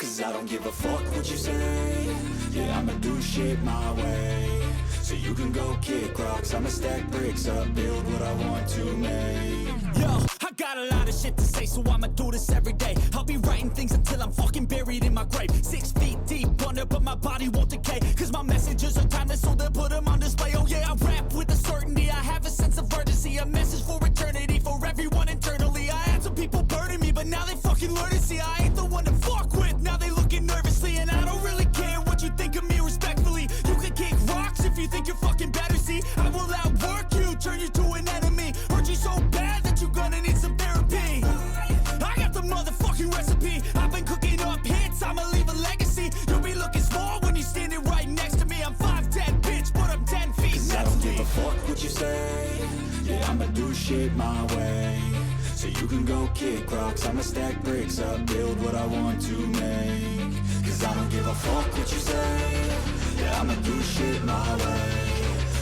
Cause I don't give a fuck what you say. Yeah, I'ma do shit my way. So you can go kick rocks, I'ma stack bricks up, build what I want to make. Yo, I got a lot of shit to say, so I'ma do this every day. I'll be writing things until I'm fucking buried in my grave. 6 feet deep under, but my body won't decay. Cause my messages are timeless, so they'll put them on display. Oh yeah, I rap with a certainty, I have a sense of urgency. A message for eternity, for everyone internally. I had some people burning me, but now they fucking learn to see I ain't the one to fuck with, now they looking nervously. And I don't really care what you think of me, respectfully. You can kick rocks if you think you're fucking better, see. I will outwork you, turn you to an enemy. Hurt you so bad that you're gonna need some therapy. I got the motherfucking recipe, I've been cooking up hits, I'ma leave a legacy. You'll be looking small when you're standing right next to me. I'm 5'10", bitch, but I'm 10 feet Cause next I don't to me. give a fuck what you say. Yeah, I'ma do shit my way. So you can go kick rocks, I'ma stack bricks up, build what I want to make. Cause I don't give a fuck what you say. Yeah, I'ma do shit my way.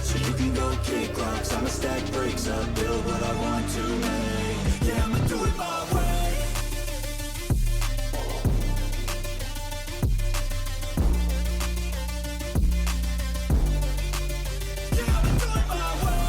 So you can go kick rocks, I'ma stack bricks up, build what I want to make. Yeah, I'ma do it my way. Yeah, I'ma do it my way.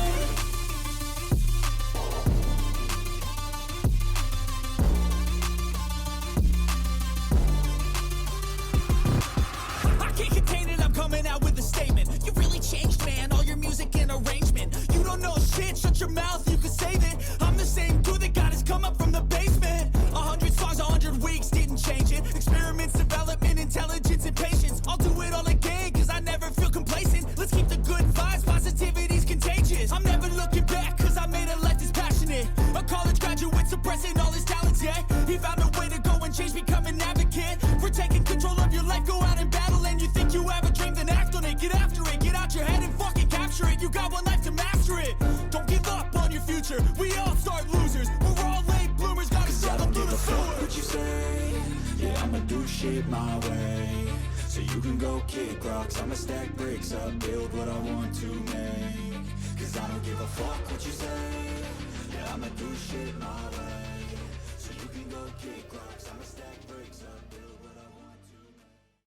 I can't contain it, I'm coming out with a statement. You really changed, man, all your music and arrangement. You don't know shit, shut your mouth, you can save it. I'm the same dude that got his come up from the basement. 100 songs, 100 weeks, didn't change it. Experiments, development, intelligence, and patience. I'll do it all again, cause I never feel complacent. Let's keep the good vibes, positivity's contagious. I'm never looking back, cause I made a life that's passionate. A college graduate suppressing all his talents, yeah. He found a way to go and change, become an advocate. For taking control of your life, go out and battle. And you think you have a dream, then act on it. Get after it, get out your head and fucking capture it. You got one life to master it. Don't give up on your future, we all start losers. We're all late bloomers, gotta Cause I struggle don't through give the a fuck sewer. what you say. Yeah, I'ma do shit my way. So you can go kick rocks, I'ma stack bricks up, build what I want to make. Cause I don't give a fuck what you say. Yeah, I'ma do shit my way. So you can go kick rocks, I'ma stack bricks up, build